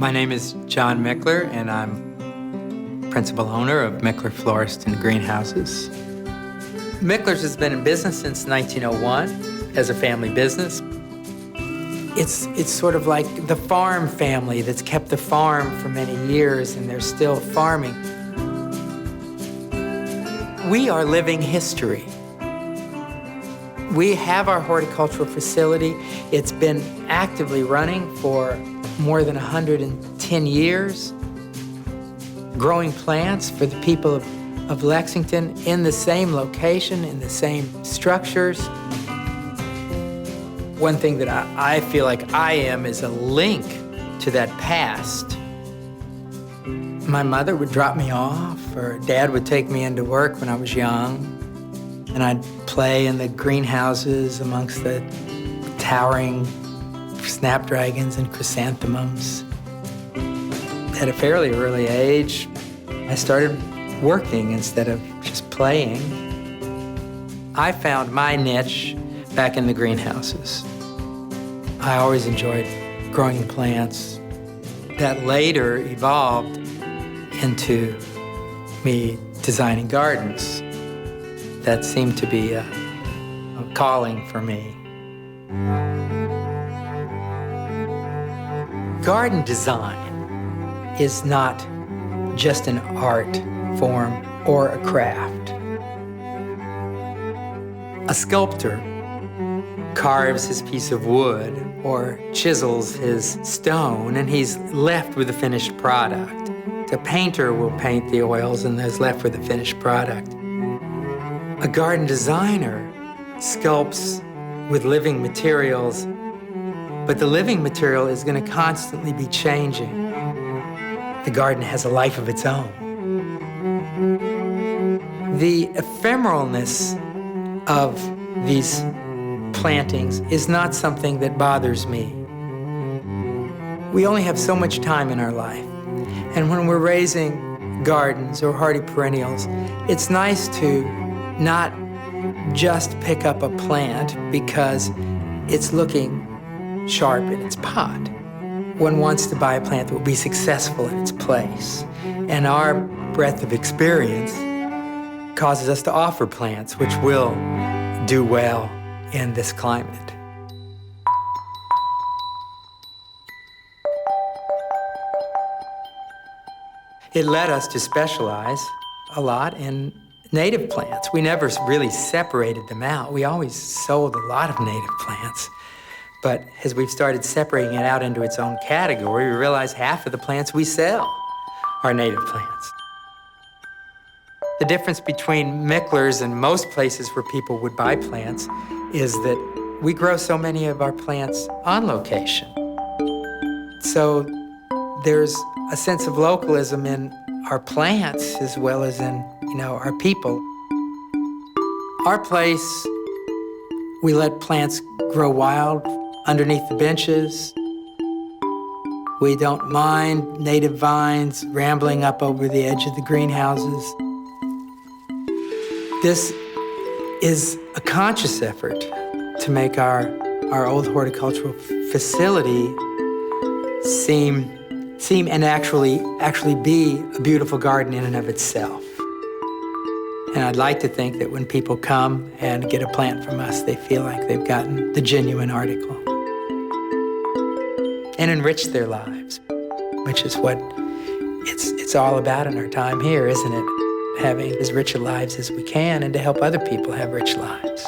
My name is John Michler, and I'm principal owner of Michler Florist and Greenhouses. Michler's has been in business since 1901 as a family business. It's sort of like the farm family that's kept the farm for many years, and they're still farming. We are living history. We have our horticultural facility. It's been actively running for more than 110 years, growing plants for the people of Lexington in the same location, in the same structures. One thing that I feel like I am is a link to that past. My mother would drop me off, or Dad would take me into work when I was young, and I'd play in the greenhouses amongst the towering snapdragons and chrysanthemums. At a fairly early age, I started working instead of just playing. I found my niche back in the greenhouses. I always enjoyed growing plants. That later evolved into me designing gardens. That seemed to be a calling for me. Garden design is not just an art form or a craft. A sculptor carves his piece of wood or chisels his stone, and he's left with a finished product. A painter will paint the oils and is left with a finished product. A garden designer sculpts with living materials, but the living material is going to constantly be changing. The garden has a life of its own. The ephemeralness of these plantings is not something that bothers me. We only have so much time in our life. And when we're raising gardens or hardy perennials, it's nice to not just pick up a plant because it's looking sharp in its pot. One wants to buy a plant that will be successful in its place. And our breadth of experience causes us to offer plants which will do well in this climate. It led us to specialize a lot in native plants. We never really separated them out. We always sold a lot of native plants. But as we've started separating it out into its own category, we realize half of the plants we sell are native plants. The difference between Michler's and most places where people would buy plants is that we grow so many of our plants on location. So there's a sense of localism in our plants as well as in, our people. Our place, we let plants grow wild underneath the benches. We don't mind native vines rambling up over the edge of the greenhouses. This is a conscious effort to make our old horticultural facility seem and actually be a beautiful garden in and of itself. And I'd like to think that when people come and get a plant from us, they feel like they've gotten the genuine article and enrich their lives, which is what it's all about in our time here, isn't it? Having as rich a lives as we can and to help other people have rich lives.